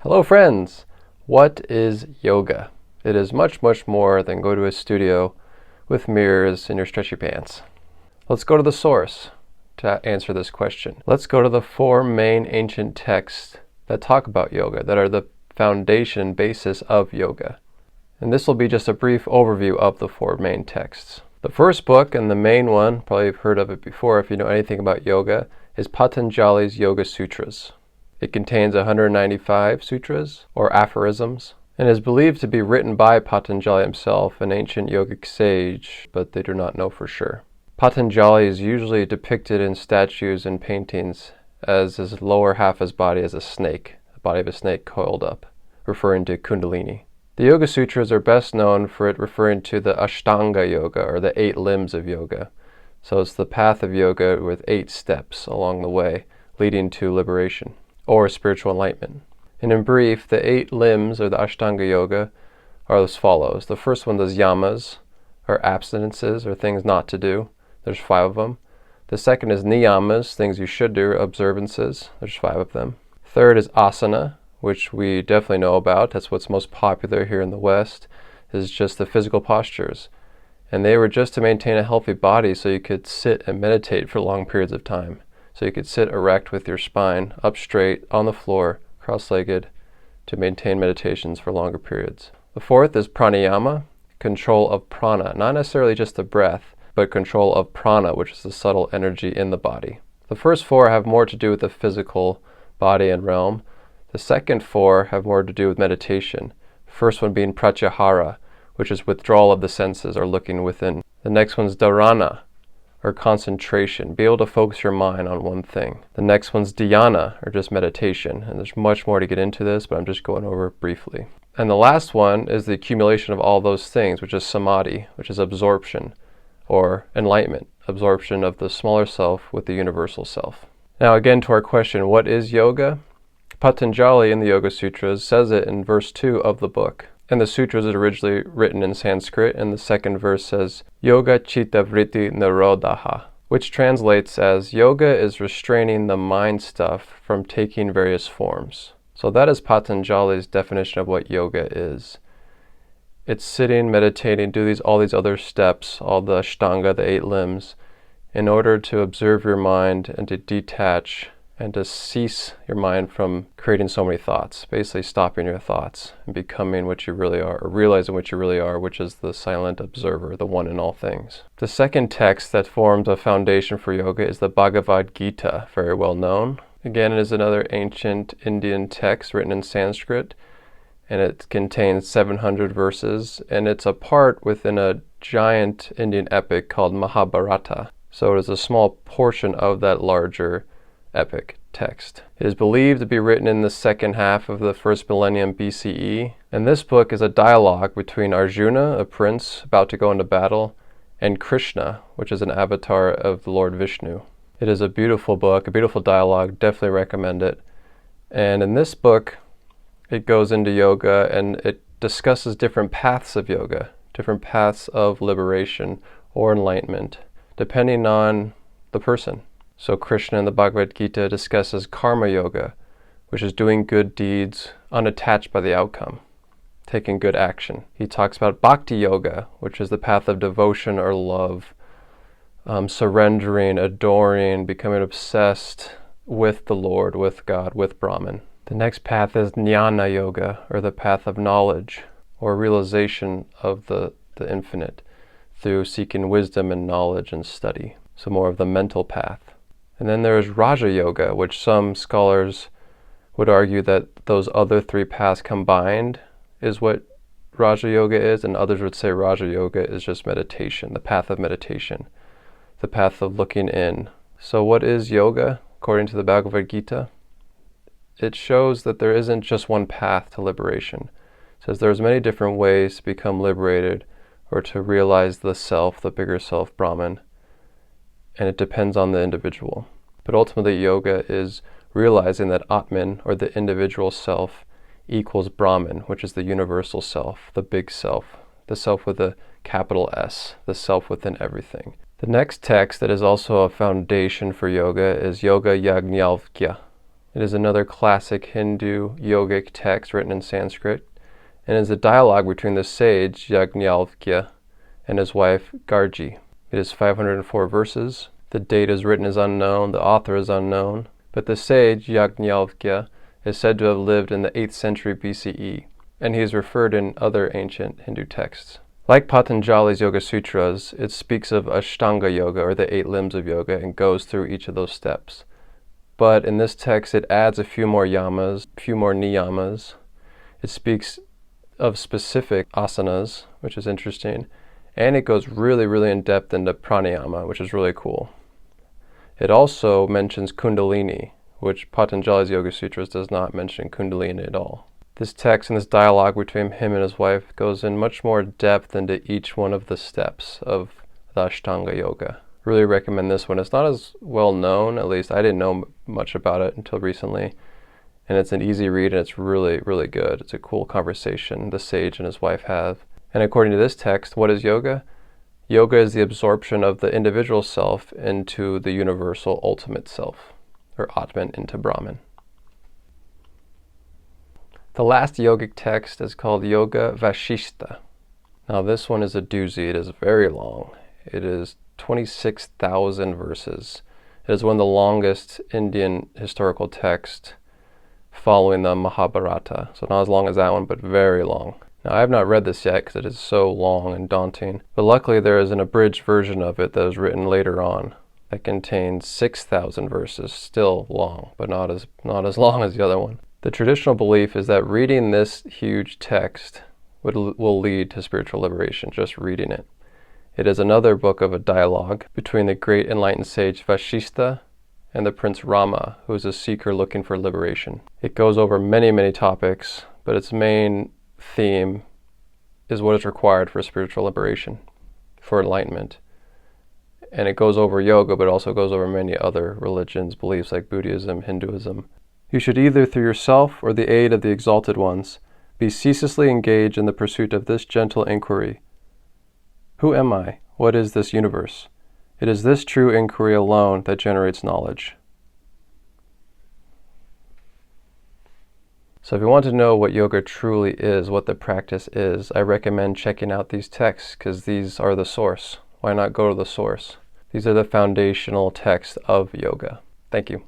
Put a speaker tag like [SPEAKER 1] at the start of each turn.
[SPEAKER 1] Hello friends! What is yoga? It is much, much more than go to a studio with mirrors in your stretchy pants. Let's go to the source to answer this question. Let's go to the four main ancient texts that talk about yoga, that are the foundation basis of yoga. And this will be just a brief overview of the four main texts. The first book, and the main one, probably you've heard of it before if you know anything about yoga, is Patanjali's Yoga Sutras. It contains 195 sutras, or aphorisms, and is believed to be written by Patanjali himself, an ancient yogic sage, but they do not know for sure. Patanjali is usually depicted in statues and paintings as his lower half of his body as a snake, the body of a snake coiled up, referring to Kundalini. The Yoga Sutras are best known for it referring to the ashtanga yoga, or the 8 limbs of yoga. So it's the path of yoga with 8 steps along the way, leading to liberation, or spiritual enlightenment. And in brief, the 8 limbs, or the ashtanga yoga, are as follows. The first one is yamas, or abstinences, or things not to do. There's 5 of them. The second is niyamas, things you should do, observances. There's 5 of them. Third is asana, which we definitely know about. That's what's most popular here in the West, is just the physical postures. And they were just to maintain a healthy body so you could sit and meditate for long periods of time. So you could sit erect with your spine up straight on the floor, cross-legged, to maintain meditations for longer periods. The fourth is pranayama, control of prana, not necessarily just the breath, but control of prana, which is the subtle energy in the body. The first 4 have more to do with the physical body and realm. The second 4 have more to do with meditation. The first one being pratyahara, which is withdrawal of the senses, or looking within. The next one's dharana, or concentration, be able to focus your mind on one thing. The next one's dhyana, or just meditation, and there's much more to get into this, but I'm just going over it briefly. And the last one is the accumulation of all those things, which is samadhi, which is absorption, or enlightenment, absorption of the smaller self with the universal self. Now again to our question, what is yoga? Patanjali in the Yoga Sutras says it in verse 2 of the book. And the sutras is originally written in Sanskrit, and the second verse says, Yoga Chitta Vritti Nirodhaha, which translates as, yoga is restraining the mind stuff from taking various forms. So that is Patanjali's definition of what yoga is. It's sitting, meditating, do all these other steps, all the ashtanga, the 8 limbs, in order to observe your mind and to detach and to cease your mind from creating so many thoughts, basically stopping your thoughts and becoming what you really are, or realizing what you really are, which is the silent observer, the one in all things. The second text that forms a foundation for yoga is the Bhagavad Gita, very well known. Again, it is another ancient Indian text written in Sanskrit, and it contains 700 verses, and it's a part within a giant Indian epic called Mahabharata. So it is a small portion of that larger epic text. It is believed to be written in the second half of the first millennium BCE, and this book is a dialogue between Arjuna, a prince about to go into battle, and Krishna, which is an avatar of the Lord Vishnu. It is a beautiful book, a beautiful dialogue, definitely recommend it. And in this book, it goes into yoga and it discusses different paths of yoga, different paths of liberation or enlightenment, depending on the person. So Krishna in the Bhagavad Gita discusses karma yoga, which is doing good deeds unattached by the outcome, taking good action. He talks about bhakti yoga, which is the path of devotion or love, surrendering, adoring, becoming obsessed with the Lord, with God, with Brahman. The next path is jnana yoga, or the path of knowledge, or realization of the infinite through seeking wisdom and knowledge and study. So more of the mental path. And then there is Raja Yoga, which some scholars would argue that those other 3 paths combined is what Raja Yoga is, and others would say Raja Yoga is just meditation, the path of meditation, the path of looking in. So what is yoga, according to the Bhagavad Gita? It shows that there isn't just one path to liberation. It says there's many different ways to become liberated or to realize the self, the bigger self, Brahman, and it depends on the individual. But ultimately, yoga is realizing that Atman, or the individual self, equals Brahman, which is the universal self, the big self, the self with a capital S, the self within everything. The next text that is also a foundation for yoga is Yoga Yajnavalkya, It is another classic Hindu yogic text written in Sanskrit, and is a dialogue between the sage Yajnavalkya and his wife Gargi. It is 504 verses. The date is written is unknown, the author is unknown, but the sage Yajnavalkya is said to have lived in the 8th century BCE, and he is referred in other ancient Hindu texts. Like Patanjali's Yoga Sutras, it speaks of ashtanga yoga, or the 8 limbs of yoga, and goes through each of those steps. But in this text, it adds a few more yamas, a few more niyamas. It speaks of specific asanas, which is interesting, and it goes really, really in depth into pranayama, which is really cool. It also mentions kundalini, which Patanjali's Yoga Sutras does not mention kundalini at all. This text and this dialogue between him and his wife goes in much more depth into each one of the steps of the ashtanga yoga. Really recommend this one. It's not as well known, at least I didn't know much about it until recently, and it's an easy read and it's really, really good. It's a cool conversation the sage and his wife have. And according to this text, what is yoga? Yoga is the absorption of the individual self into the universal ultimate self, or Atman into Brahman. The last yogic text is called Yoga Vashista. Now this one is a doozy. It is very long. It is 26,000 verses. It is one of the longest Indian historical texts following the Mahabharata. So not as long as that one, but very long. Now I have not read this yet because it is so long and daunting, but luckily there is an abridged version of it that was written later on that contains 6,000 verses, still long, but not as long as the other one. The traditional belief is that reading this huge text will lead to spiritual liberation, just reading it. It is another book of a dialogue between the great enlightened sage Vashista and the prince Rama, who is a seeker looking for liberation. It goes over many, many topics, but its main theme is what is required for spiritual liberation, for enlightenment. And it goes over yoga, but also goes over many other religions, beliefs like Buddhism, Hinduism. You should either through yourself or the aid of the exalted ones be ceaselessly engaged in the pursuit of this gentle inquiry. Who am I? What is this universe? It is this true inquiry alone that generates knowledge. So if you want to know what yoga truly is, what the practice is, I recommend checking out these texts because these are the source. Why not go to the source? These are the foundational texts of yoga. Thank you.